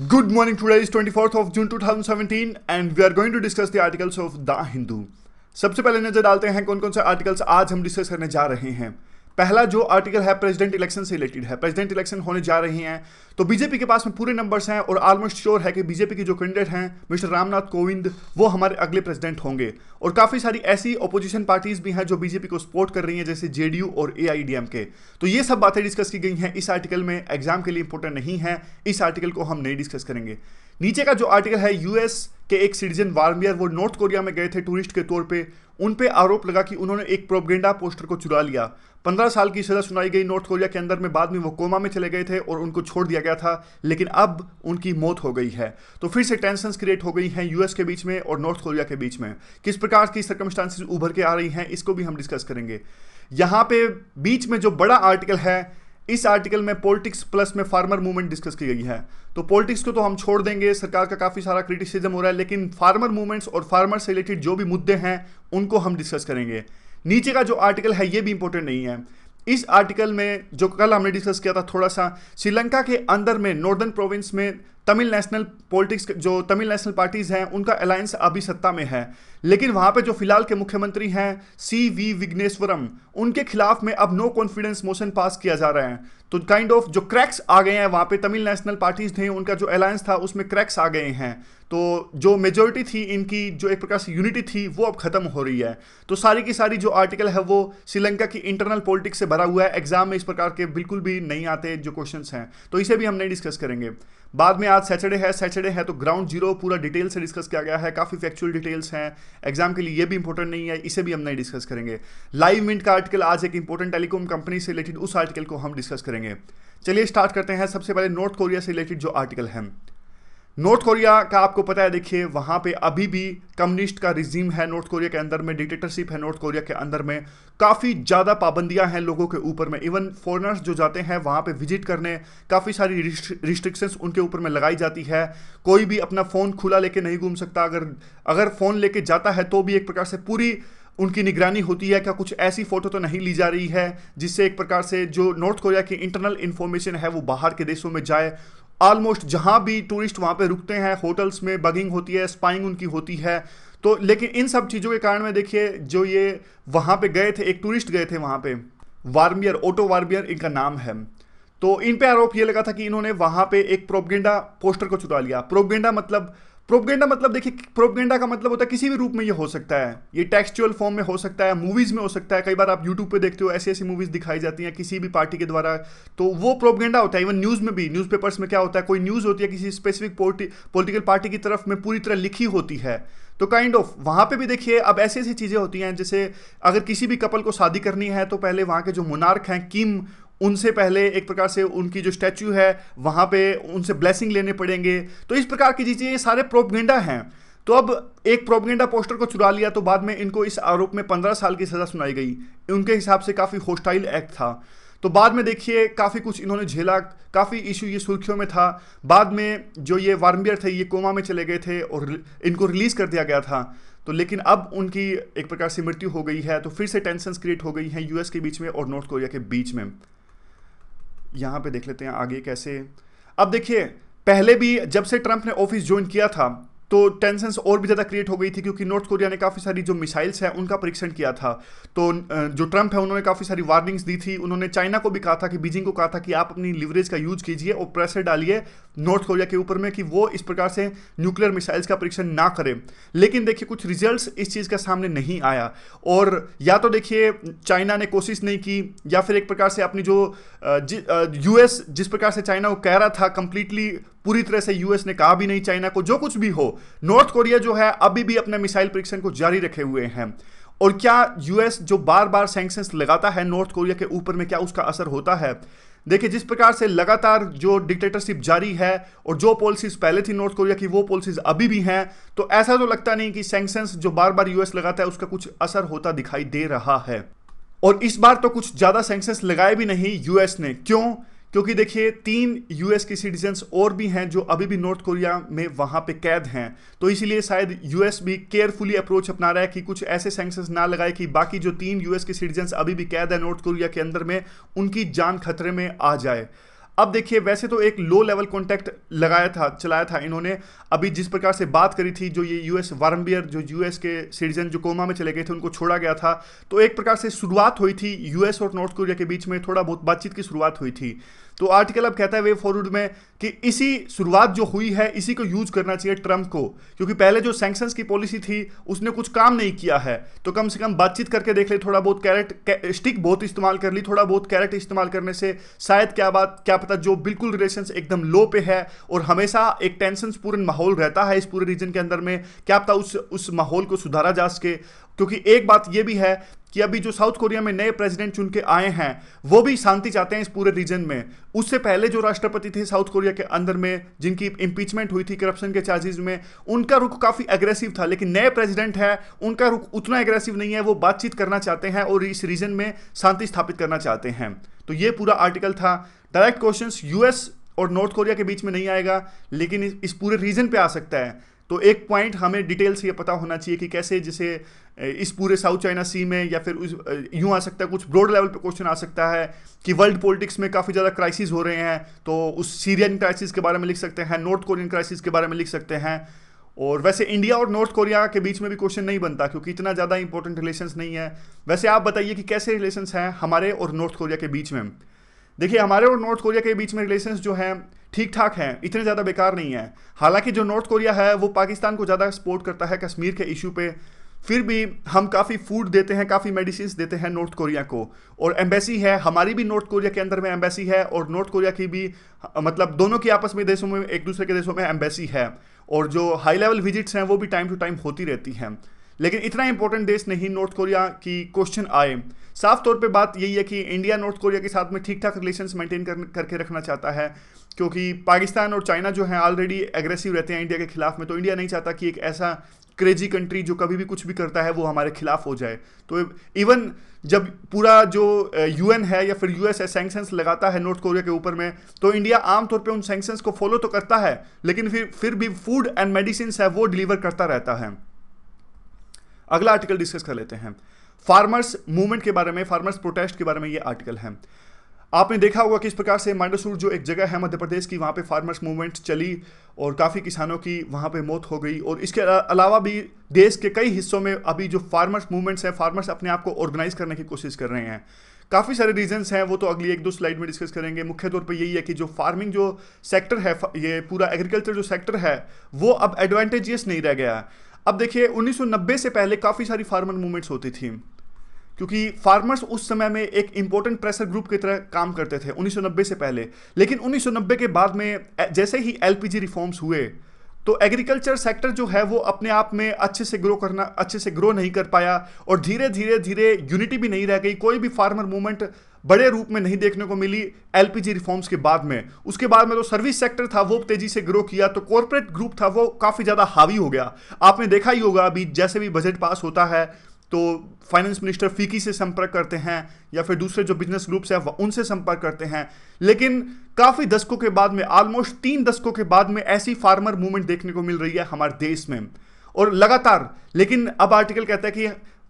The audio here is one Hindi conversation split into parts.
Good morning. Today is 24th of June 2017 and we are going to discuss the articles of The Hindu. सबसे पहले नजर डालते हैं कौन कौन से आर्टिकल्स आज हम डिस्कस करने जा रहे हैं। पहला जो आर्टिकल है प्रेसिडेंट इलेक्शन से रिलेटेड है। प्रेसिडेंट इलेक्शन होने जा रही हैं तो बीजेपी के पास में पूरे नंबर्स हैं और ऑलमोस्ट श्योर है कि बीजेपी की जो कैंडिडेट हैं मिस्टर रामनाथ कोविंद वो हमारे अगले प्रेसिडेंट होंगे। और काफ़ी सारी ऐसी ओपोजिशन पार्टीज भी हैं जो बीजेपी को सपोर्ट कर रही हैं जैसे जेडीयू और एआईडीएमके। तो ये सब बातें डिस्कस की गई हैं इस आर्टिकल में, एग्जाम के लिए इंपॉर्टेंट नहीं है, इस आर्टिकल को हम नहीं डिस्कस करेंगे। नीचे का जो आर्टिकल है यूएस के एक सिटीजन वार्मियर वो नॉर्थ कोरिया में गए थे टूरिस्ट के तौर पे। उन पे आरोप लगा कि उन्होंने एक प्रोपेगेंडा पोस्टर को चुरा लिया। 15 साल की सजा सुनाई गई नॉर्थ कोरिया के अंदर में। बाद में वो कोमा में चले गए थे और उनको छोड़ दिया गया था, लेकिन अब उनकी मौत हो गई है। तो फिर से टेंशंस क्रिएट हो गई हैं यूएस के बीच में और नॉर्थ कोरिया के बीच में। किस प्रकार की सर्कमस्टांसेस उभर के आ रही हैं इसको भी हम डिस्कस करेंगे। यहाँ पे बीच में जो बड़ा आर्टिकल है, इस आर्टिकल में पॉलिटिक्स प्लस में फार्मर मूवमेंट डिस्कस की गई है। तो पॉलिटिक्स को तो हम छोड़ देंगे, सरकार का काफ़ी सारा क्रिटिसिज्म हो रहा है, लेकिन फार्मर मूवमेंट्स और फार्मर से रिलेटेड जो भी मुद्दे हैं उनको हम डिस्कस करेंगे। नीचे का जो आर्टिकल है ये भी इंपॉर्टेंट नहीं है। इस आर्टिकल में जो कल हमने डिस्कस किया था थोड़ा सा, श्रीलंका के अंदर में नॉर्दर्न प्रोविंस में तमिल नेशनल पॉलिटिक्स जो तमिल नेशनल पार्टीज हैं उनका अलायंस अभी सत्ता में है, लेकिन वहां पे जो फिलहाल के मुख्यमंत्री हैं सी विघ्नेश्वरम, उनके खिलाफ में अब नो कॉन्फिडेंस मोशन पास किया जा रहा है। तो काइंड ऑफ जो क्रैक्स आ गए हैं वहां पे, तमिल नेशनल पार्टीज थे उनका जो अलायंस था उसमें क्रैक्स आ गए हैं। तो जो मेजोरिटी थी इनकी, जो एक प्रकार से यूनिटी थी, वो अब खत्म हो रही है। तो सारी की सारी जो आर्टिकल है वो श्रीलंका की इंटरनल पॉलिटिक्स से भरा हुआ है। एग्जाम में इस प्रकार के बिल्कुल भी नहीं आते जो क्वेश्चंस हैं, तो इसे भी हम नहीं डिस्कस करेंगे। बाद में आज सैटरडे है तो ग्राउंड जीरो पूरा डिटेल से डिस्कस किया गया है, काफ़ी फैक्चुअल डिटेल्स हैं। एग्जाम के लिए ये भी इंपॉर्टेंट नहीं है, इसे भी हम नहीं डिस्कस करेंगे। लाइव मिंट का आर्टिकल आज एक इंपॉर्टेंट टेलीकॉम कंपनी से रिलेटेड, उस आर्टिकल को हम डिस्कस करेंगे। चलिए स्टार्ट करते हैं। सबसे पहले नॉर्थ कोरिया से रिलेटेड जो आर्टिकल है। नॉर्थ कोरिया का आपको पता है, देखिए वहाँ पे अभी भी कम्युनिस्ट का रिजीम है नॉर्थ कोरिया के अंदर में, डिक्टेटरशिप है नॉर्थ कोरिया के अंदर में। काफ़ी ज़्यादा पाबंदियां हैं लोगों के ऊपर में। इवन फॉरेनर्स जो जाते हैं वहाँ पे विजिट करने, काफ़ी सारी रिस्ट्रिक्शंस उनके ऊपर में लगाई जाती है। कोई भी अपना फ़ोन खुला लेके नहीं घूम सकता, अगर फ़ोन लेके जाता है तो भी एक प्रकार से पूरी उनकी निगरानी होती है क्या कुछ ऐसी फोटो तो नहीं ली जा रही है जिससे एक प्रकार से जो नॉर्थ कोरिया की इंटरनल इंफॉर्मेशन है वो बाहर के देशों में जाए। ऑलमोस्ट जहां भी टूरिस्ट वहां पे रुकते हैं, होटल्स में बगिंग होती है, स्पाइंग उनकी होती है। तो लेकिन इन सब चीज़ों के कारण में देखिए जो ये वहां पे गए थे, एक टूरिस्ट गए थे वहां पे, वार्मियर, ओटो वार्मियर इनका नाम है। तो इन पे आरोप ये लगा था कि इन्होंने वहां पे एक प्रोपेगेंडा पोस्टर को चुरा लिया। प्रोपेगेंडा मतलब देखिए, प्रोपेगेंडा का मतलब होता है किसी भी रूप में ये हो सकता है। ये टेक्सचुअल फॉर्म में हो सकता है, मूवीज में हो सकता है। कई बार आप यूट्यूब पे देखते हो ऐसी ऐसी मूवीज दिखाई जाती हैं किसी भी पार्टी के द्वारा, तो वो प्रोपेगेंडा होता है। इवन न्यूज़ में भी, न्यूज़पेपर्स में क्या होता है, कोई न्यूज़ होती है किसी स्पेसिफिक पॉलिटिकल पार्टी की तरफ में पूरी तरह लिखी होती है। तो काइंड ऑफ वहाँ पे भी देखिए अब ऐसी ऐसी चीज़ें होती हैं, जैसे अगर किसी भी कपल को शादी करनी है तो पहले वहाँ के जो मोनार्क हैं किम, उनसे पहले एक प्रकार से उनकी जो स्टैच्यू है वहाँ पे उनसे ब्लेसिंग लेने पड़ेंगे। तो इस प्रकार की चीज़ें ये सारे प्रोपेगेंडा हैं। तो अब एक प्रोपेगेंडा पोस्टर को चुरा लिया तो बाद में इनको इस आरोप में 15 साल की सज़ा सुनाई गई। उनके हिसाब से काफ़ी होस्टाइल एक्ट था। तो बाद में देखिए काफ़ी कुछ इन्होंने झेला, काफ़ी इशू ये सुर्खियों में था। बाद में जो ये वार्मियर थे ये कोमा में चले गए थे और इनको रिलीज़ कर दिया गया था। तो लेकिन अब उनकी एक प्रकार से मृत्यु हो गई है। तो फिर से टेंशंस क्रिएट हो गई हैं यूएस के बीच में और नॉर्थ कोरिया के बीच में। यहाँ पे देख लेते हैं आगे कैसे। अब देखिए पहले भी जब से ट्रंप ने ऑफिस ज्वाइन किया था तो टेंशंस और भी ज़्यादा क्रिएट हो गई थी, क्योंकि नॉर्थ कोरिया ने काफ़ी सारी जो मिसाइल्स हैं उनका परीक्षण किया था। तो जो ट्रंप है उन्होंने काफ़ी सारी वार्निंग्स दी थी। उन्होंने चाइना को भी कहा था कि बीजिंग को कहा था कि आप अपनी लिवरेज का यूज कीजिए और प्रेशर डालिए नॉर्थ कोरिया के ऊपर में कि वो इस प्रकार से न्यूक्लियर मिसाइल्स का परीक्षण ना करे। लेकिन देखिए कुछ रिजल्ट्स इस चीज़ का सामने नहीं आया। और या तो देखिए चाइना ने कोशिश नहीं की, या फिर एक प्रकार से अपनी जो यूएस जिस प्रकार से चाइना को कह रहा था, कंप्लीटली पूरी तरह से यूएस ने कहा भी नहीं चाइना को। जो कुछ भी हो, नॉर्थ कोरिया जो है अभी भी अपने मिसाइल परीक्षण को जारी रखे हुए हैं। और क्या यूएस जो बार बार सैंक्शंस लगाता है नॉर्थ कोरिया के ऊपर में, क्या उसका असर होता है? देखिए जिस प्रकार से लगातार जो डिक्टेटरशिप जारी है और जो पॉलिसीज पहले थी नॉर्थ कोरिया की वो पॉलिसीज अभी भी हैं, तो ऐसा तो लगता नहीं कि सैंक्शंस जो बार बार यूएस लगाता है उसका कुछ असर होता दिखाई दे रहा है। और इस बार तो कुछ ज़्यादा सैंक्शंस लगाए भी नहीं यूएस ने। क्यों? क्योंकि देखिए 3 यूएस के सिटीजन्स और भी हैं जो अभी भी नॉर्थ कोरिया में वहाँ पे कैद हैं। तो इसीलिए शायद यूएस भी केयरफुली अप्रोच अपना रहा है कि कुछ ऐसे सैंक्शंस ना लगाए कि बाकी जो 3 यूएस के सिटीजन्स अभी भी कैद है नॉर्थ कोरिया के अंदर में, उनकी जान खतरे में आ जाए। अब देखिए वैसे तो एक लो लेवल कॉन्टैक्ट चलाया था इन्होंने, अभी जिस प्रकार से बात करी थी, जो ये यूएस वारंबियर, जो यूएस के सिटीजन जो कोमा में चले गए थे उनको छोड़ा गया था, तो एक प्रकार से शुरुआत हुई थी यूएस और नॉर्थ कोरिया के बीच में, थोड़ा बहुत बातचीत की शुरुआत हुई थी। तो आर्टिकल अब कहता है वे फॉरवर्ड में कि इसी शुरुआत जो हुई है इसी को यूज करना चाहिए ट्रंप को, क्योंकि पहले जो सैंक्शंस की पॉलिसी थी उसने कुछ काम नहीं किया है, तो कम से कम बातचीत करके देख ले, थोड़ा बहुत स्टिक बहुत इस्तेमाल कर ली, थोड़ा बहुत कैरेट इस्तेमाल करने से शायद क्या पता जो बिल्कुल रिलेशंस एकदम लो पे है और हमेशा एक टेंशन पूर्ण माहौल रहता है इस पूरे रीजन के अंदर में, क्या पता उस माहौल को सुधारा जा सके। क्योंकि एक बात यह भी है कि अभी जो साउथ कोरिया में नए प्रेसिडेंट चुन के आए हैं वो भी शांति चाहते हैं इस पूरे रीजन में। उससे पहले जो राष्ट्रपति थे साउथ कोरिया के अंदर में, जिनकी इंपीचमेंट हुई थी करप्शन के चार्जेस में, उनका रुख काफी एग्रेसिव था, लेकिन नए प्रेसिडेंट है उनका रुख उतना एग्रेसिव नहीं है, वो बातचीत करना चाहते हैं और इस रीजन में शांति स्थापित करना चाहते हैं। तो ये पूरा आर्टिकल था। डायरेक्ट क्वेश्चंस यूएस और नॉर्थ कोरिया के बीच में नहीं आएगा, लेकिन इस पूरे रीजन पे आ सकता है। तो एक पॉइंट हमें डिटेल से ये पता होना चाहिए कि कैसे, जैसे इस पूरे साउथ चाइना सी में, या फिर यूं आ सकता है, कुछ ब्रॉड लेवल पे क्वेश्चन आ सकता है कि वर्ल्ड पॉलिटिक्स में काफ़ी ज़्यादा क्राइसिस हो रहे हैं, तो उस सीरियन क्राइसिस के बारे में लिख सकते हैं, नॉर्थ कोरियन क्राइसिस के बारे में लिख सकते हैं। और वैसे इंडिया और नॉर्थ कोरिया के बीच में भी क्वेश्चन नहीं बनता, क्योंकि इतना ज़्यादा इंपॉर्टेंट रिलेशंस नहीं है। वैसे आप बताइए कि कैसे रिलेशंस हैं हमारे और नॉर्थ कोरिया के बीच में। देखिए हमारे और नॉर्थ कोरिया के बीच में रिलेशंस जो हैं ठीक ठाक हैं, इतने ज़्यादा बेकार नहीं है। हालांकि जो नॉर्थ कोरिया है वो पाकिस्तान को ज़्यादा सपोर्ट करता है कश्मीर के इशू पे, फिर भी हम काफ़ी फूड देते हैं, काफ़ी मेडिसिन देते हैं नॉर्थ कोरिया को, और एम्बेसी है हमारी भी नॉर्थ कोरिया के अंदर में एम्बेसी है, और नॉर्थ कोरिया की भी, मतलब दोनों की आपस में देशों में, एक दूसरे के देशों में एम्बेसी है, और जो हाई लेवल विजिट्स हैं वो भी टाइम टू टाइम होती रहती हैं। लेकिन इतना इंपॉर्टेंट देश नहीं नॉर्थ कोरिया की क्वेश्चन आए। साफ तौर पे बात यही है कि इंडिया नॉर्थ कोरिया के साथ में ठीक ठाक रिलेशंस मेंटेन करके रखना चाहता है, क्योंकि पाकिस्तान और चाइना जो है ऑलरेडी एग्रेसिव रहते हैं इंडिया के खिलाफ में, तो इंडिया नहीं चाहता कि एक ऐसा क्रेजी कंट्री जो कभी भी कुछ भी करता है वो हमारे खिलाफ हो जाए। तो इवन जब पूरा जो यूएन है या फिर यूएस है सैंक्शंस लगाता है नॉर्थ कोरिया के ऊपर में, तो इंडिया आमतौर पे उन सैंक्शंस को फॉलो तो करता है, लेकिन फिर भी फूड एंड मेडिसिन है वो डिलीवर करता रहता है। अगला आर्टिकल डिस्कस कर लेते हैं, फार्मर्स मूवमेंट के बारे में, फार्मर्स प्रोटेस्ट के बारे में ये आर्टिकल है। आपने देखा होगा कि इस प्रकार से मांडसूर जो एक जगह है मध्य प्रदेश की, वहाँ पे फार्मर्स मूवमेंट चली और काफ़ी किसानों की वहाँ पे मौत हो गई। और इसके अलावा भी देश के कई हिस्सों में अभी जो फार्मर्स मूवमेंट्स हैं, फार्मर्स अपने आप को ऑर्गेनाइज करने की कोशिश कर रहे हैं। काफ़ी सारे रीजंस हैं, वो तो अगली एक दो स्लाइड में डिस्कस करेंगे। मुख्य तौर पे यही है कि जो फार्मिंग जो सेक्टर है, ये पूरा एग्रीकल्चर जो सेक्टर है वो अब एडवांटेजियस नहीं रह गया। अब देखिए 1990 से पहले काफ़ी सारी फार्मर मूवमेंट्स होती थी, क्योंकि फार्मर्स उस समय में एक इंपॉर्टेंट प्रेशर ग्रुप की तरह काम करते थे 1990 से पहले। लेकिन 1990 के बाद में जैसे ही एलपीजी रिफॉर्म्स हुए, तो एग्रीकल्चर सेक्टर जो है वो अपने आप में अच्छे से ग्रो नहीं कर पाया, और धीरे धीरे यूनिटी भी नहीं रह गई। कोई भी फार्मर मूवमेंट बड़े रूप में नहीं देखने को मिली एलपीजी रिफॉर्म्स के बाद में। उसके बाद में तो सर्विस सेक्टर था वो तेजी से ग्रो किया, तो कॉर्पोरेट ग्रुप था वो काफ़ी ज़्यादा हावी हो गया। आपने देखा ही होगा अभी जैसे भी बजट पास होता है तो फाइनेंस मिनिस्टर फीकी से संपर्क करते हैं, या फिर दूसरे जो बिजनेस ग्रुप्स हैं उनसे संपर्क करते हैं। लेकिन काफ़ी दशकों के बाद में, ऑलमोस्ट 3 दशकों के बाद में ऐसी फार्मर मूवमेंट देखने को मिल रही है हमारे देश में, और लगातार। लेकिन अब आर्टिकल कहता है कि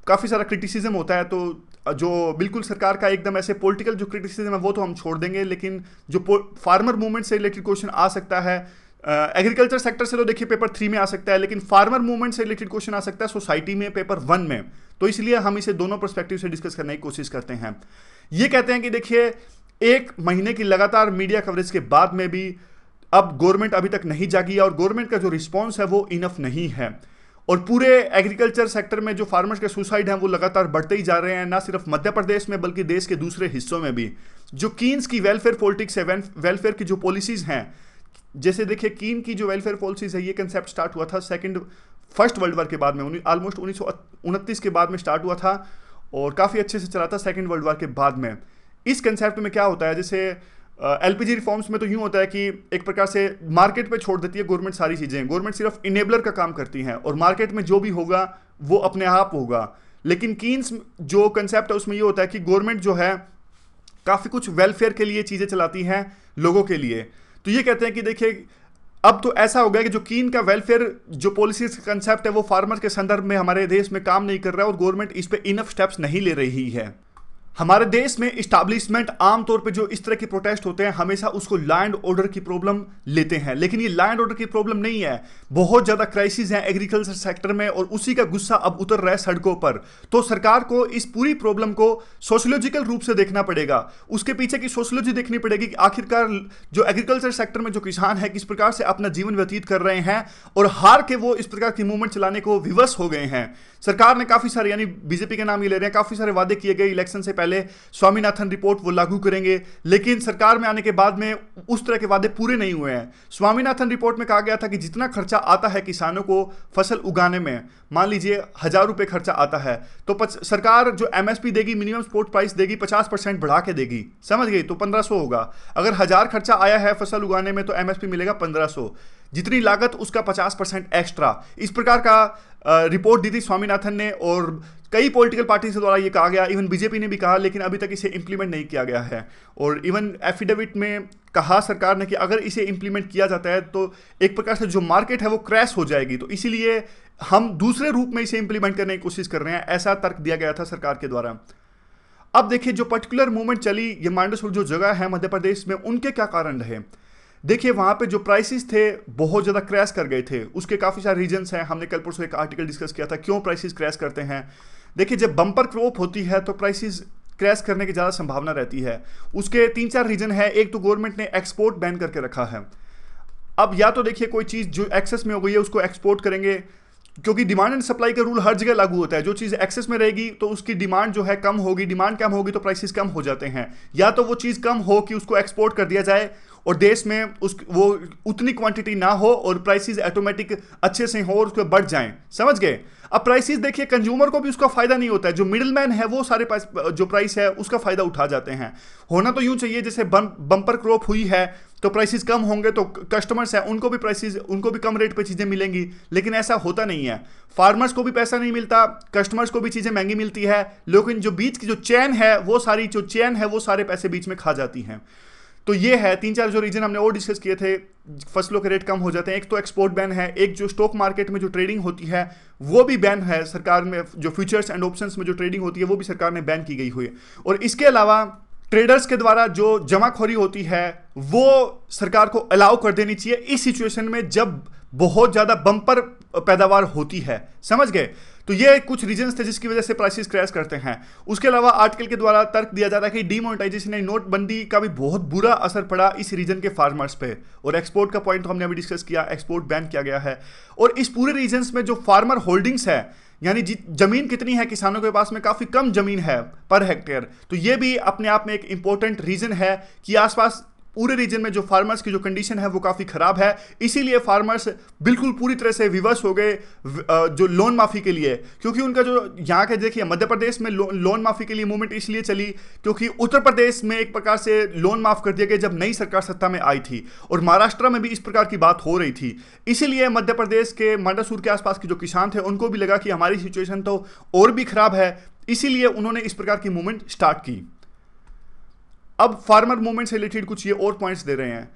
काफ़ी सारा क्रिटिसिज्म होता है, तो जो बिल्कुल सरकार का एकदम ऐसे पॉलिटिकल जो क्रिटिसिज्म है वो तो हम छोड़ देंगे, लेकिन जो फार्मर मूवमेंट से रिलेटेड क्वेश्चन आ सकता है, एग्रीकल्चर सेक्टर से तो देखिए पेपर 3 में आ सकता है, लेकिन फार्मर मूवमेंट से रिलेटेड क्वेश्चन आ सकता है सोसाइटी में पेपर 1 में। तो इसलिए हम इसे दोनों पर्सपेक्टिव से डिस्कस करने की कोशिश करते हैं। ये कहते हैं कि देखिए 1 महीने की लगातार मीडिया कवरेज के बाद में भी अब गवर्नमेंट अभी तक नहीं जागी, और गवर्नमेंट का जो रिस्पॉन्स है वो इनफ नहीं है, और पूरे एग्रीकल्चर सेक्टर में जो फार्मर्स के सुसाइड हैं वो लगातार बढ़ते ही जा रहे हैं, ना सिर्फ मध्य प्रदेश में बल्कि देश के दूसरे हिस्सों में भी। जो कीन्स की वेलफेयर पॉलिटिक्स है, वेलफेयर की जो पॉलिसीज हैं, जैसे देखिए कीन की जो वेलफेयर पॉलिसीज है, ये कंसेप्ट स्टार्ट हुआ था फर्स्ट वर्ल्ड वॉर के बाद में, ऑलमोस्ट 1929 के बाद में स्टार्ट हुआ था, और काफ़ी अच्छे से चला था सेकेंड वर्ल्ड वॉर के बाद में। इस कंसेप्ट में क्या होता है, जैसे एलपीजी रिफॉर्म्स में तो यूँ होता है कि एक प्रकार से मार्केट पे छोड़ देती है गवर्नमेंट सारी चीज़ें, गवर्नमेंट सिर्फ इनेबलर का काम करती हैं, और मार्केट में जो भी होगा वो अपने आप होगा। लेकिन कीन्स जो कंसेप्ट है उसमें ये होता है कि गवर्नमेंट जो है काफ़ी कुछ वेलफेयर के लिए चीज़ें चलाती हैं लोगों के लिए। तो ये कहते हैं कि देखिए अब तो ऐसा हो गया कि जो कीन का वेलफेयर जो पॉलिसीज का कंसेप्ट है वो फार्मर के संदर्भ में हमारे देश में काम नहीं कर रहा है, और गवर्नमेंट इस पे इनफ स्टेप्स नहीं ले रही है। हमारे देश में इस्टेब्लिशमेंट आमतौर पे जो इस तरह के प्रोटेस्ट होते हैं हमेशा उसको लैंड ऑर्डर की प्रॉब्लम लेते हैं, लेकिन ये लैंड ऑर्डर की प्रॉब्लम नहीं है। बहुत ज्यादा क्राइसिस है एग्रीकल्चर सेक्टर में और उसी का गुस्सा अब उतर रहा है सड़कों पर। तो सरकार को इस पूरी प्रॉब्लम को सोशियोलॉजिकल रूप से देखना पड़ेगा, उसके पीछे की सोशियोलॉजी देखनी पड़ेगी कि आखिरकार जो एग्रीकल्चर सेक्टर में जो किसान है किस प्रकार से अपना जीवन व्यतीत कर रहे हैं और हार के वो इस प्रकार की मूवमेंट चलाने को विवश हो गए हैं। सरकार ने काफी सारे, यानी बीजेपी के नाम ये ले रहे हैं, काफी सारे वादे किए गए इलेक्शन से पहले, स्वामीनाथन रिपोर्ट वो लागू करेंगे, लेकिन सरकार में आने के बाद में उस तरह के वादे पूरे नहीं हुए हैं। स्वामीनाथन रिपोर्ट में कहा गया था कि जितना खर्चा आता है किसानों को फसल उगाने में, मान लीजिए 1000 रुपए खर्चा आता है, तो सरकार जो एमएसपी देगी, मिनिमम सपोर्ट प्राइस देगी, 50% बढ़ा के देगी, समझ गई, तो 1500 होगा। अगर 1000 खर्चा आया है फसल उगाने में तो एमएसपी मिलेगा 1500, जितनी लागत उसका 50% एक्स्ट्रा। इस प्रकार का रिपोर्ट दी थी स्वामीनाथन ने और कई पॉलिटिकल पार्टी से द्वारा ये कहा गया, इवन बीजेपी ने भी कहा, लेकिन अभी तक इसे इंप्लीमेंट नहीं किया गया है। और इवन एफिडेविट में कहा सरकार ने कि अगर इसे इंप्लीमेंट किया जाता है तो एक प्रकार से जो मार्केट है वो क्रैश हो जाएगी, तो इसीलिए हम दूसरे रूप में इसे इंप्लीमेंट करने की कोशिश कर रहे हैं, ऐसा तर्क दिया गया था सरकार के द्वारा। अब देखिए जो पर्टिकुलर मूवमेंट चली, ये मांडसौर जो जगह है मध्य प्रदेश में, उनके क्या कारण रहे। देखिए वहां पे जो प्राइसेस थे बहुत ज़्यादा क्रैश कर गए थे, उसके काफ़ी सारे रीजंस हैं। हमने कल परसों एक आर्टिकल डिस्कस किया था क्यों प्राइसेस क्रैश करते हैं। देखिए जब बम्पर क्रॉप होती है तो प्राइसेस क्रैश करने की ज़्यादा संभावना रहती है। उसके 3-4 रीजन है। एक तो गवर्नमेंट ने एक्सपोर्ट बैन करके रखा है। अब या तो देखिए कोई चीज़ जो एक्सेस में हो गई है उसको एक्सपोर्ट करेंगे, क्योंकि डिमांड एंड सप्लाई का रूल हर जगह लागू होता है। जो चीज़ एक्सेस में रहेगी तो उसकी डिमांड जो है कम होगी, डिमांड कम होगी तो प्राइसेस कम हो जाते हैं। या तो वो चीज़ कम हो कि उसको एक्सपोर्ट कर दिया जाए और देश में वो उतनी क्वांटिटी ना हो और प्राइसेस ऑटोमेटिक अच्छे से हो और उसके बढ़ जाएं, समझ गए। अब प्राइसेस देखिए कंज्यूमर को भी उसका फायदा नहीं होता है, जो मिडिल मैन है वो सारे जो प्राइस है उसका फायदा उठा जाते हैं। होना तो यूं चाहिए जैसे बम्पर क्रॉप हुई है तो प्राइसेस कम होंगे तो कस्टमर्स हैं उनको भी प्राइसेस, उनको भी कम रेट पे चीज़ें मिलेंगी, लेकिन ऐसा होता नहीं है। फार्मर्स को भी पैसा नहीं मिलता, कस्टमर्स को भी चीज़ें महंगी मिलती है, लेकिन जो बीच की जो चेन है वो सारी जो चेन है वो सारे पैसे बीच में खा जाती हैं। तो ये है 3-4 जो रीजन हमने और डिस्कस किए थे, फसलों के रेट कम हो जाते हैं। एक तो एक्सपोर्ट बैन है, एक जो स्टॉक मार्केट में जो ट्रेडिंग होती है वो भी बैन है सरकार में, जो फ्यूचर्स एंड ऑप्शंस में जो ट्रेडिंग होती है वो भी सरकार ने बैन की गई हुई है। और इसके अलावा ट्रेडर्स के द्वारा जो जमाखोरी होती है वो सरकार को अलाउ कर देनी चाहिए इस सिचुएशन में जब बहुत ज़्यादा बम्पर पैदावार होती है, समझ गए। तो ये कुछ रीजंस थे जिसकी वजह से प्राइसेस क्रैश करते हैं। उसके अलावा आर्टिकल के द्वारा तर्क दिया जाता है कि डीमोनेटाइजेशन या नोटबंदी का भी बहुत बुरा असर पड़ा इस रीजन के फार्मर्स पे। और एक्सपोर्ट का पॉइंट तो हमने अभी डिस्कस किया, एक्सपोर्ट बैन किया गया है। और इस पूरे रीजन्स में जो फार्मर होल्डिंग्स है, यानी जमीन कितनी है किसानों के पास में, काफ़ी कम जमीन है पर हेक्टेयर, तो ये भी अपने आप में एक इंपॉर्टेंट रीजन है कि आसपास पूरे रीजन में जो फार्मर्स की जो कंडीशन है वो काफ़ी ख़राब है। इसीलिए फार्मर्स बिल्कुल पूरी तरह से विवश हो गए जो लोन माफ़ी के लिए, क्योंकि उनका जो यहाँ के देखिए मध्य प्रदेश में लोन माफ़ी के लिए मूवमेंट इसलिए चली क्योंकि उत्तर प्रदेश में एक प्रकार से लोन माफ़ कर दिया गया जब नई सरकार सत्ता में आई थी, और महाराष्ट्र में भी इस प्रकार की बात हो रही थी। इसीलिए मध्य प्रदेश के मंडसौर के आसपास के जो किसान थे उनको भी लगा कि हमारी सिचुएशन तो और भी ख़राब है, इसीलिए उन्होंने इस प्रकार की मूवमेंट स्टार्ट की। अब फार्मर मूवमेंट से रिलेटेड कुछ ये और पॉइंट्स दे रहे हैं।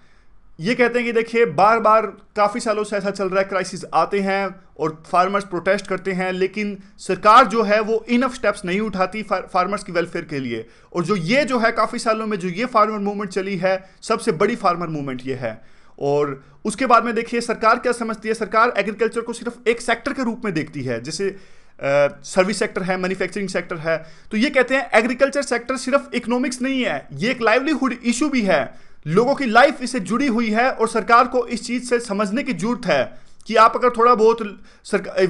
ये कहते हैं कि देखिए बार बार काफ़ी सालों से ऐसा चल रहा है, क्राइसिस आते हैं और फार्मर्स प्रोटेस्ट करते हैं, लेकिन सरकार जो है वो इनफ स्टेप्स नहीं उठाती फार्मर्स की वेलफेयर के लिए। और जो है काफ़ी सालों में जो ये फार्मर मूवमेंट चली है, सबसे बड़ी फार्मर मूवमेंट ये है। और उसके बाद में देखिए सरकार क्या समझती है, सरकार एग्रीकल्चर को सिर्फ एक सेक्टर के रूप में देखती है, जैसे सर्विस सेक्टर है, मैन्युफैक्चरिंग सेक्टर है। तो ये कहते हैं एग्रीकल्चर सेक्टर सिर्फ इकोनॉमिक्स नहीं है, ये एक लाइवलीहुड इशू भी है, लोगों की लाइफ इससे जुड़ी हुई है। और सरकार को इस चीज़ से समझने की जरूरत है कि आप अगर थोड़ा बहुत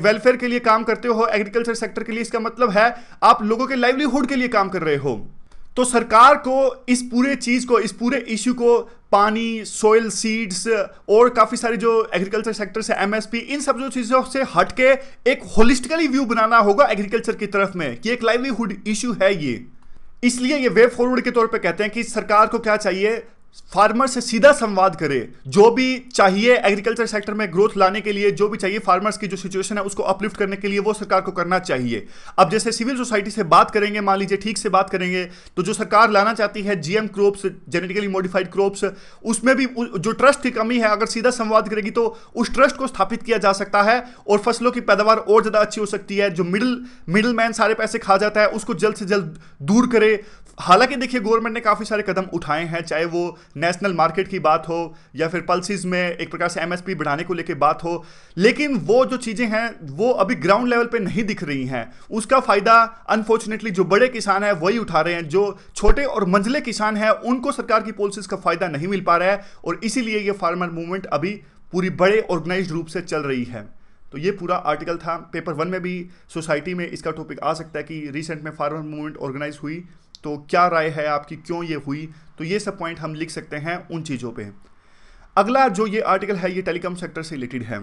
वेलफेयर के लिए काम करते हो एग्रीकल्चर सेक्टर के लिए, इसका मतलब है आप लोगों के लाइवलीहुड के लिए काम कर रहे हो। तो सरकार को इस पूरे चीज़ को, इस पूरे इश्यू को, पानी, सॉइल, सीड्स और काफ़ी सारी जो एग्रीकल्चर सेक्टर से एमएसपी, इन सब जो चीज़ों से हटके एक होलिस्टिकली व्यू बनाना होगा एग्रीकल्चर की तरफ में कि एक लाइवलीहुड इश्यू है ये। इसलिए ये वे फॉरवर्ड के तौर पे कहते हैं कि सरकार को क्या चाहिए, फार्मर से सीधा संवाद करे, जो भी चाहिए एग्रीकल्चर सेक्टर में ग्रोथ लाने के लिए, जो भी चाहिए फार्मर्स की जो सिचुएशन है उसको अपलिफ्ट करने के लिए, वो सरकार को करना चाहिए। अब जैसे सिविल सोसाइटी से बात करेंगे, मान लीजिए ठीक से बात करेंगे, तो जो सरकार लाना चाहती है GM crops, genetically modified crops, उसमें भी जो ट्रस्ट की कमी है, अगर सीधा संवाद करेगी तो उस ट्रस्ट को स्थापित किया जा सकता है और फसलों की पैदावार और ज़्यादा अच्छी हो सकती है। जो मिडिल मैन सारे पैसे खा जाता है उसको जल्द से जल्द दूर करे, हालांकि देखिए गवर्नमेंट ने काफ़ी सारे कदम उठाए हैं, चाहे वो नेशनल मार्केट की बात हो या फिर पल्सेस में एक प्रकार से एमएसपी बढ़ाने को लेकर बात हो, लेकिन वो जो चीज़ें हैं वो अभी ग्राउंड लेवल पे नहीं दिख रही हैं। उसका फ़ायदा अनफॉर्चुनेटली जो बड़े किसान हैं वही उठा रहे हैं, जो छोटे और मंझले किसान हैं उनको सरकार की पॉलिसीज़ का फ़ायदा नहीं मिल पा रहा है, और इसीलिए ये फार्मर मूवमेंट अभी पूरी बड़े ऑर्गेनाइज्ड रूप से चल रही है। तो ये पूरा आर्टिकल था। पेपर 1 में भी सोसाइटी में इसका टॉपिक आ सकता है कि रिसेंट में फार्मर मूवमेंट ऑर्गेनाइज हुई, तो क्या राय है आपकी, क्यों ये हुई, तो ये सब पॉइंट हम लिख सकते हैं उन चीज़ों पे। अगला जो ये आर्टिकल है ये टेलीकॉम सेक्टर से रिलेटेड है।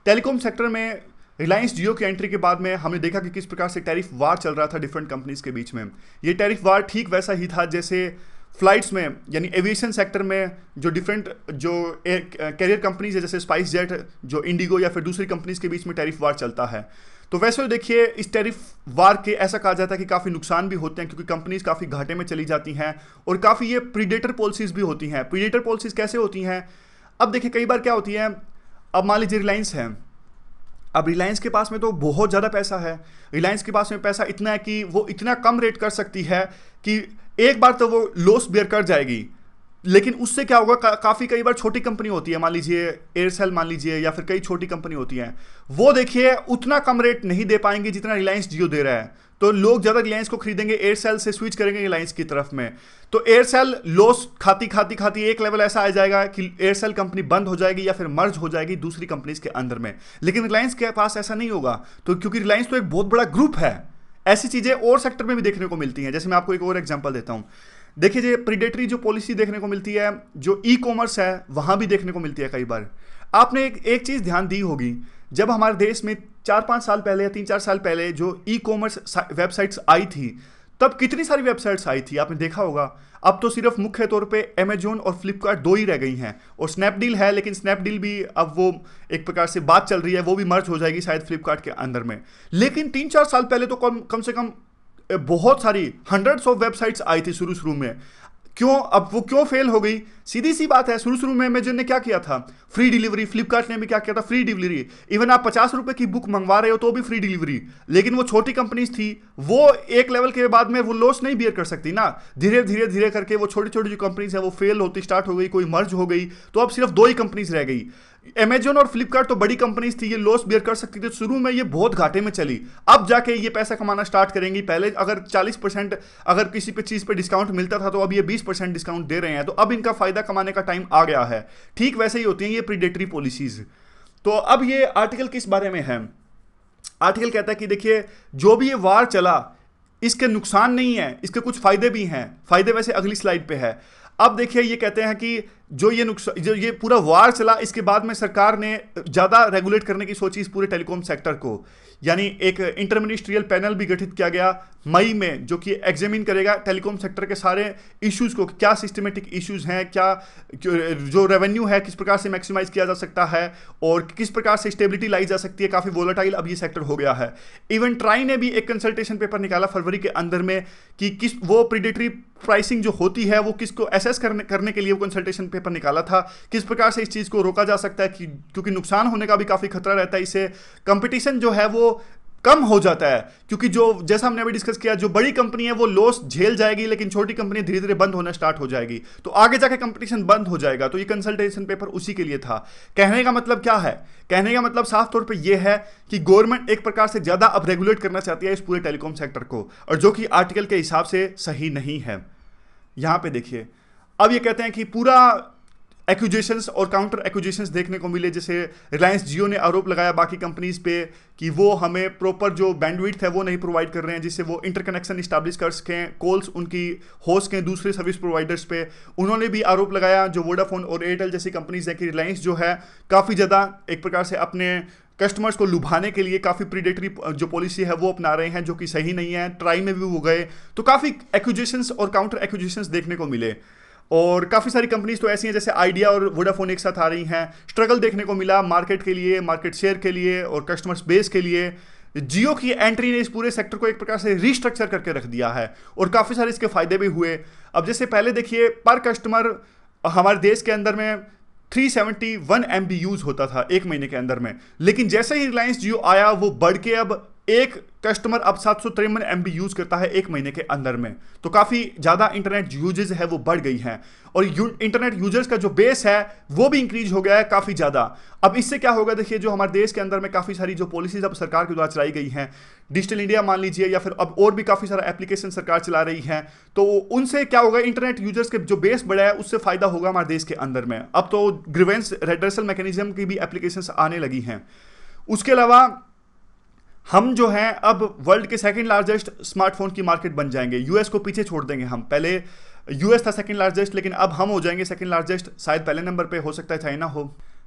टेलीकॉम सेक्टर में रिलायंस जियो की एंट्री के बाद में हमने देखा कि किस प्रकार से टैरिफ वार चल रहा था डिफरेंट कंपनीज के बीच में। ये टैरिफ वार ठीक वैसा ही था जैसे फ्लाइट्स में, यानी एविएशन सेक्टर में जो डिफरेंट जो कैरियर कंपनीज है जैसे स्पाइस जेट, जो इंडिगो या फिर दूसरी कंपनीज के बीच में टैरिफ वार चलता है। तो वैसे देखिए इस टैरिफ वार के ऐसा कहा जाता है कि काफ़ी नुकसान भी होते हैं, क्योंकि कंपनीज काफ़ी घाटे में चली जाती हैं, और काफ़ी ये प्रीडेटर पॉलिसीज भी होती हैं। प्रीडेटर पॉलिसीज कैसे होती हैं? अब देखिए कई बार क्या होती है, अब मान लीजिए रिलायंस है, अब रिलायंस के पास में तो बहुत ज़्यादा पैसा है, रिलायंस के पास में पैसा इतना है कि वो इतना कम रेट कर सकती है कि एक बार तो वो लॉस बेयर कर जाएगी, लेकिन उससे क्या होगा, काफ़ी कई बार छोटी कंपनी होती है, मान लीजिए एयरसेल मान लीजिए, या फिर कई छोटी कंपनी होती हैं, वो देखिए उतना कम रेट नहीं दे पाएंगे जितना रिलायंस जियो दे रहा है, तो लोग ज़्यादा रिलायंस को खरीदेंगे, एयरसेल से स्विच करेंगे रिलायंस की तरफ में। तो एयरसेल लॉस खाती एक लेवल ऐसा आ जाएगा कि एयरसेल कंपनी बंद हो जाएगी या फिर मर्ज हो जाएगी दूसरी कंपनीज के अंदर में। लेकिन रिलायंस के पास ऐसा नहीं होगा, तो क्योंकि रिलायंस तो एक बहुत बड़ा ग्रुप है। ऐसी चीज़ें और सेक्टर में भी देखने को मिलती हैं। जैसे मैं आपको एक और एग्जांपल देता हूं, देखिए जो प्रीडेटरी जो पॉलिसी देखने को मिलती है, जो ई कॉमर्स है वहां भी देखने को मिलती है। कई बार आपने एक चीज़ ध्यान दी होगी, जब हमारे देश में 4-5 साल पहले या 3-4 साल पहले जो ई कॉमर्स वेबसाइट्स आई थी, तब कितनी सारी वेबसाइट्स आई थी आपने देखा होगा। अब तो सिर्फ मुख्य तौर पे अमेजोन और फ्लिपकार्ट 2 ही रह गई हैं, और स्नैपडील है, लेकिन स्नैपडील भी अब वो एक प्रकार से बात चल रही है, वो भी मर्ज हो जाएगी शायद फ्लिपकार्ट के अंदर में। लेकिन 3-4 साल पहले तो कम से कम बहुत सारी हंड्रेड्स ऑफ वेबसाइट्स आई थी शुरू में। क्यों, अब वो क्यों फेल हो गई? सीधी सी बात है, शुरू में अमेजन ने क्या किया था, फ्री डिलीवरी। फ्लिपकार्ट ने भी क्या किया था, फ्री डिलीवरी। इवन आप 50 रुपए की बुक मंगवा रहे हो तो भी फ्री डिलीवरी। लेकिन वो छोटी कंपनीज थी, वो एक लेवल के बाद में वो लॉस नहीं बियर कर सकती ना। धीरे करके वो छोटी जो कंपनीज है वो फेल होती स्टार्ट हो गई, कोई मर्ज हो गई, तो अब सिर्फ 2 ही कंपनीज रह गई। अमेजन और फ्लिपकार्ट तो बड़ी कंपनीज थी, ये लॉस बियर कर सकती थी, शुरू में ये बहुत घाटे में चली, अब जाके ये पैसा कमाना स्टार्ट करेंगी। पहले अगर 40% अगर किसी पे चीज पे डिस्काउंट मिलता था, तो अब ये 20% डिस्काउंट दे रहे हैं, तो अब इनका फायदा कमाने का टाइम आ गया है। ठीक वैसे ही होती हैं ये प्रीडेटरी पॉलिसीज। तो अब ये आर्टिकल किस बारे में है? आर्टिकल कहता है कि देखिए जो भी ये वार चला, इसके नुकसान नहीं है, इसके कुछ फायदे भी हैं। फायदे वैसे अगली स्लाइड पे है। अब देखिए ये कहते हैं कि जो ये पूरा वार चला, इसके बाद में सरकार ने ज़्यादा रेगुलेट करने की सोची इस पूरे टेलीकॉम सेक्टर को, यानी एक इंटरमिनिस्ट्रियल पैनल भी गठित किया गया मई में, जो कि एग्जामिन करेगा टेलीकॉम सेक्टर के सारे इश्यूज़ को, क्या सिस्टमेटिक इश्यूज़ हैं, क्या जो रेवेन्यू है किस प्रकार से मैक्सिमाइज किया जा सकता है, और किस प्रकार से स्टेबिलिटी लाई जा सकती है। काफ़ी वोलेटाइल अब ये सेक्टर हो गया है। इवन ट्राई ने भी एक कंसल्टेशन पेपर निकाला फरवरी के अंदर में कि किस वो प्रीडेटरी प्राइसिंग जो होती है वो किसको असेस करने के लिए वो कंसल्टेशन पेपर निकाला था, किस प्रकार से इस चीज़ को रोका जा सकता है, क्योंकि नुकसान होने का भी काफ़ी खतरा रहता है। इससे कंपटीशन जो है वो कम हो जाता है, क्योंकि जो जैसा हमने अभी डिस्कस किया, जो बड़ी कंपनी है वो लॉस झेल जाएगी, लेकिन छोटी कंपनी धीरे धीरे बंद होना स्टार्ट हो जाएगी, तो आगे जाके कंपटीशन बंद हो जाएगा। तो ये कंसल्टेशन पेपर उसी के लिए था। कहने का मतलब क्या है? कहने का मतलब साफ तौर पे ये है कि गवर्नमेंट एक प्रकार से ज़्यादा अब रेगुलेट करना चाहती है इस पूरे टेलीकॉम सेक्टर को, और जो कि आर्टिकल के हिसाब से सही नहीं है। यहाँ पे देखिए अब ये कहते हैं कि पूरा एक्यूजेशंस और काउंटर एक्यूजेशंस देखने को मिले। जैसे रिलायंस जियो ने आरोप लगाया बाकी कंपनीज पे कि वो हमें प्रॉपर जो बैंडविड्थ है वो नहीं प्रोवाइड कर रहे हैं, जिससे वो इंटरकनेक्शन इस्टेब्लिश कर सकें, कॉल्स उनकी हो सकें दूसरे सर्विस प्रोवाइडर्स पे। उन्होंने भी आरोप लगाया जो वोडाफोन और एयरटेल जैसी कंपनीज है कि रिलायंस जो है काफ़ी ज़्यादा एक प्रकार से अपने कस्टमर्स को लुभाने के लिए काफ़ी प्रीडेटरी जो पॉलिसी है वो अपना रहे हैं, जो कि सही नहीं है। ट्राई में भी वो गए, तो काफ़ी एक्यूजेशंस और काउंटर एक्यूजेशंस देखने को मिले। और काफ़ी सारी कंपनीज तो ऐसी हैं जैसे आइडिया और वोडाफोन एक साथ आ रही हैं। स्ट्रगल देखने को मिला मार्केट के लिए, मार्केट शेयर के लिए और कस्टमर्स बेस के लिए। जियो की एंट्री ने इस पूरे सेक्टर को एक प्रकार से रीस्ट्रक्चर करके रख दिया है, और काफ़ी सारे इसके फायदे भी हुए। अब जैसे पहले देखिए पर कस्टमर हमारे देश के अंदर में 371 MB यूज़ होता था एक महीने के अंदर में, लेकिन जैसे ही रिलायंस जियो आया वो बढ़ के अब एक कस्टमर अब 753 MB यूज करता है एक महीने के अंदर में। तो काफी ज्यादा इंटरनेट यूजेज है वो बढ़ गई हैं, और इंटरनेट यूजर्स का जो बेस है वो भी इंक्रीज हो गया है काफी ज्यादा। अब इससे क्या होगा, देखिए जो हमारे देश के अंदर में काफी सारी जो पॉलिसीज अब सरकार के द्वारा चलाई गई हैं, डिजिटल इंडिया मान लीजिए, या फिर अब और भी काफी सारा एप्लीकेशन सरकार चला रही है, तो उनसे क्या होगा, इंटरनेट यूजर्स के जो बेस बढ़ा है उससे फायदा होगा हमारे देश के अंदर में। अब तो ग्रीवेंस रेड्रेसल मैकेनिज्म की भी एप्लीकेशंस आने लगी हैं। उसके अलावा हम जो हैं अब वर्ल्ड के सेकंड लार्जेस्ट स्मार्टफोन की मार्केट बन जाएंगे, यूएस को पीछे छोड़ देंगे हम। पहले यूएस था सेकंड लार्जेस्ट, लेकिन अब हम हो जाएंगे सेकंड लार्जेस्ट, शायद पहले नंबर पे हो सकता है चाइना हो।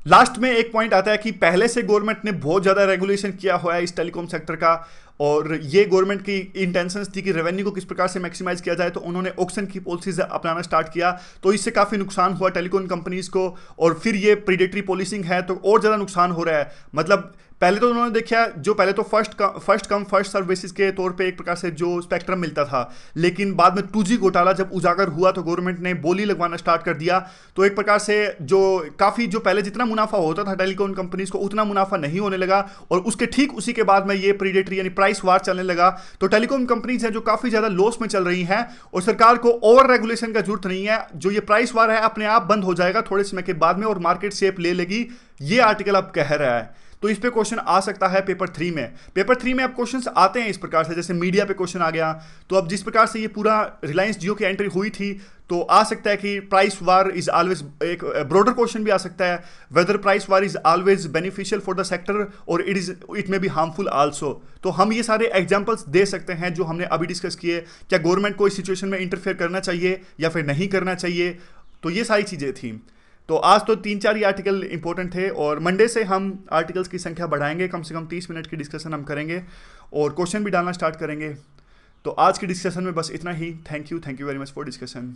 लास्ट में एक पॉइंट आता है कि पहले से गवर्नमेंट ने बहुत ज़्यादा रेगुलेशन किया हुआ है इस टेलीकॉम सेक्टर का, और ये गवर्नमेंट की इंटेंशंस थी कि रेवेन्यू को किस प्रकार से मैक्सिमाइज किया जाए, तो उन्होंने ऑक्शन की पॉलिसीज अपनाना स्टार्ट किया, तो इससे काफ़ी नुकसान हुआ टेलीकॉम कंपनीज को। और फिर ये प्रीडेटरी पॉलिसिंग है तो और ज़्यादा नुकसान हो रहा है। मतलब पहले तो उन्होंने देखा, जो पहले तो first come first serve basis के तौर पे एक प्रकार से जो स्पेक्ट्रम मिलता था, लेकिन बाद में 2G घोटाला जब उजागर हुआ तो गवर्नमेंट ने बोली लगवाना स्टार्ट कर दिया। तो एक प्रकार से जो काफ़ी जो पहले जितना मुनाफा होता था टेलीकॉम कंपनीज को, उतना मुनाफा नहीं होने लगा, और उसके ठीक उसी के बाद में ये प्रीडेटरी यानी प्राइस वार चलने लगा। तो टेलीकॉम कंपनीज हैं जो काफ़ी ज़्यादा लॉस में चल रही हैं, और सरकार को ओवर रेगुलेशन का जरूरत नहीं है। जो ये प्राइस वार है अपने आप बंद हो जाएगा थोड़े समय के बाद में, और मार्केट शेप ले लेगी, ये आर्टिकल अब कह रहा है। तो इस पे क्वेश्चन आ सकता है पेपर 3 में। पेपर 3 में अब क्वेश्चंस आते हैं इस प्रकार से, जैसे मीडिया पे क्वेश्चन आ गया, तो अब जिस प्रकार से ये पूरा रिलायंस जियो की एंट्री हुई थी, तो आ सकता है कि प्राइस वार इज ऑलवेज, एक ब्रॉडर क्वेश्चन भी आ सकता है, whether price war is always beneficial for the sector और it may be harmful also. तो हम ये सारे एग्जांपल्स दे सकते हैं जो हमने अभी डिस्कस किए। क्या गवर्नमेंट को इस सिचुएशन में इंटरफेयर करना चाहिए या फिर नहीं करना चाहिए, तो ये सारी चीज़ें थी। तो आज तो 3-4 ही आर्टिकल इंपॉर्टेंट थे, और मंडे से हम आर्टिकल्स की संख्या बढ़ाएंगे, कम से कम 30 मिनट की डिस्कशन हम करेंगे, और क्वेश्चन भी डालना स्टार्ट करेंगे। तो आज की डिस्कशन में बस इतना ही। Thank you very much for discussion.